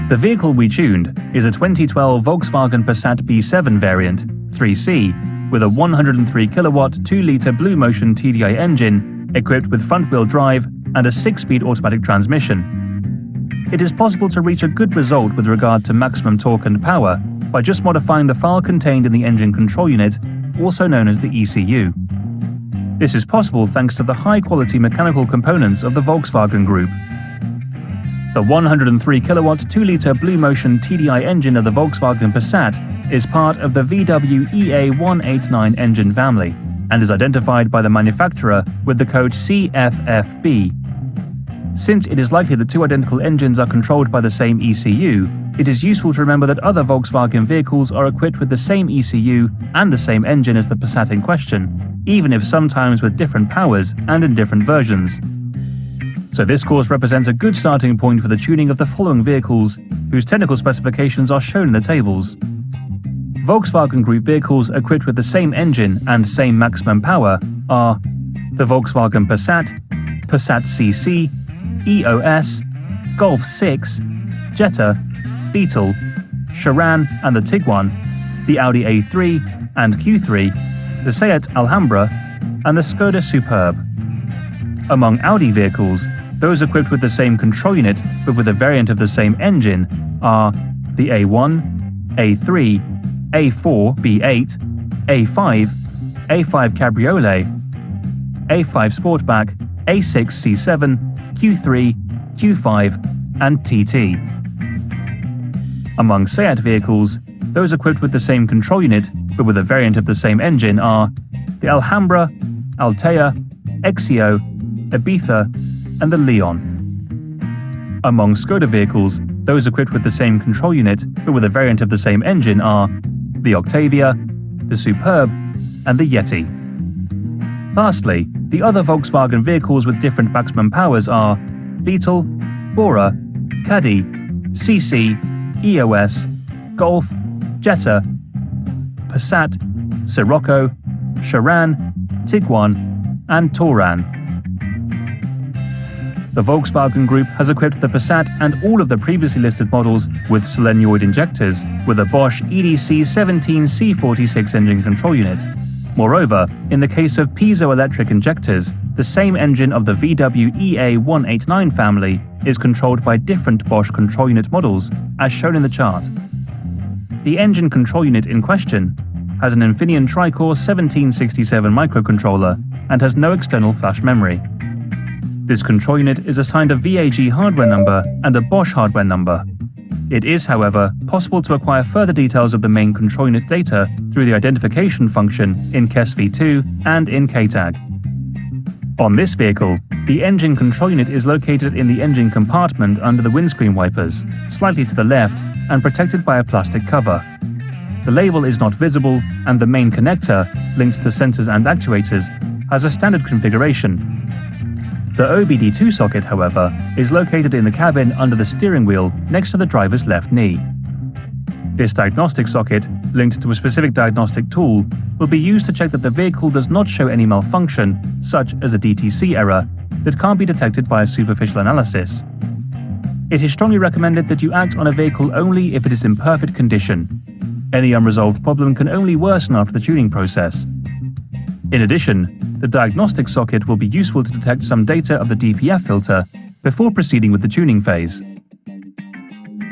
The vehicle we tuned is a 2012 Volkswagen Passat B7 variant, 3C, with a 103 kilowatt 2-litre Blue Motion TDI engine equipped with front-wheel drive and a 6-speed automatic transmission. It is possible to reach a good result with regard to maximum torque and power by just modifying the file contained in the engine control unit, also known as the ECU. This is possible thanks to the high-quality mechanical components of the Volkswagen Group. The 103 kilowatt 2-litre Blue Motion TDI engine of the Volkswagen Passat is part of the VW EA189 engine family and is identified by the manufacturer with the code CFFB. Since it is likely that two identical engines are controlled by the same ECU, it is useful to remember that other Volkswagen vehicles are equipped with the same ECU and the same engine as the Passat in question, even if sometimes with different powers and in different versions. So this course represents a good starting point for the tuning of the following vehicles, whose technical specifications are shown in the tables. Volkswagen Group vehicles equipped with the same engine and same maximum power are the Volkswagen Passat, Passat CC, EOS, Golf 6, Jetta, Beetle, Charan and the Tiguan, the Audi A3 and Q3, the Seat Alhambra, and the Skoda Superb. Among Audi vehicles, those equipped with the same control unit but with a variant of the same engine are the A1, A3, A4 B8, A5, A5 Cabriolet, A5 Sportback, A6 C7, Q3, Q5, and TT. Among Seat vehicles, those equipped with the same control unit but with a variant of the same engine are the Alhambra, Altea, Exio, Ibiza, and the Leon. Among Skoda vehicles, those equipped with the same control unit but with a variant of the same engine are the Octavia, the Superb, and the Yeti. Lastly, the other Volkswagen vehicles with different maximum powers are Beetle, Bora, Caddy, CC, EOS, Golf, Jetta, Passat, Sirocco, Charan, Tiguan, and Touran. The Volkswagen Group has equipped the Passat and all of the previously listed models with solenoid injectors with a Bosch EDC 17C46 engine control unit. Moreover, in the case of piezoelectric injectors, the same engine of the VW EA189 family is controlled by different Bosch control unit models, as shown in the chart. The engine control unit in question has an Infineon Tri-Core 1767 microcontroller and has no external flash memory. This control unit is assigned a VAG hardware number and a Bosch hardware number. It is, however, possible to acquire further details of the main control unit data through the identification function in KESV2 and in KTAG. On this vehicle, the engine control unit is located in the engine compartment under the windscreen wipers, slightly to the left and protected by a plastic cover. The label is not visible and the main connector, linked to sensors and actuators, has a standard configuration. The OBD2 socket, however, is located in the cabin under the steering wheel next to the driver's left knee. This diagnostic socket, linked to a specific diagnostic tool, will be used to check that the vehicle does not show any malfunction, such as a DTC error, that can't be detected by a superficial analysis. It is strongly recommended that you act on a vehicle only if it is in perfect condition. Any unresolved problem can only worsen after the tuning process. In addition, the diagnostic socket will be useful to detect some data of the DPF filter before proceeding with the tuning phase.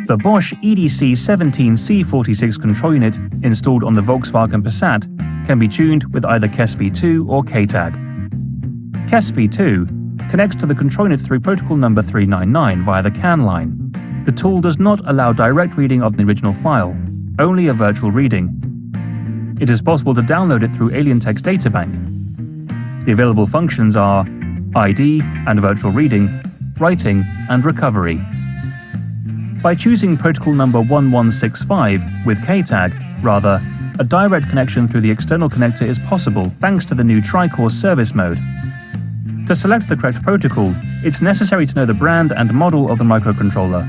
The Bosch EDC 17C46 control unit installed on the Volkswagen Passat can be tuned with either KESV2 or KTAG. KESV2 connects to the control unit through protocol number 399 via the CAN line. The tool does not allow direct reading of the original file, only a virtual reading. It is possible to download it through Alientech's databank. The available functions are ID and virtual reading, writing, and recovery. By choosing protocol number 1165 with KTAG, rather, a direct connection through the external connector is possible thanks to the new Tri-Core service mode. To select the correct protocol, it's necessary to know the brand and model of the microcontroller.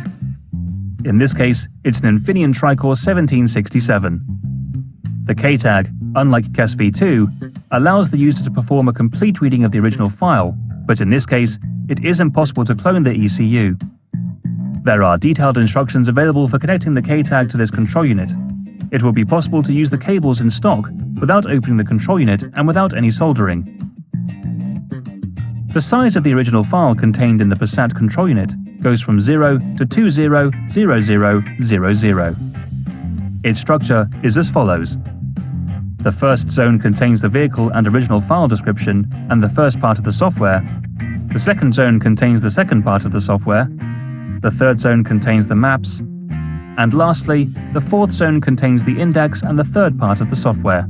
In this case, it's an Infineon Tri-Core 1767. The KTAG, unlike KESV2, allows the user to perform a complete reading of the original file, but in this case, it is impossible to clone the ECU. There are detailed instructions available for connecting the K-tag to this control unit. It will be possible to use the cables in stock without opening the control unit and without any soldering. The size of the original file contained in the Passat control unit goes from 0 to 200000. Its structure is as follows. The first zone contains the vehicle and original file description and the first part of the software. The second zone contains the second part of the software. The third zone contains the maps. And lastly, the fourth zone contains the index and the third part of the software.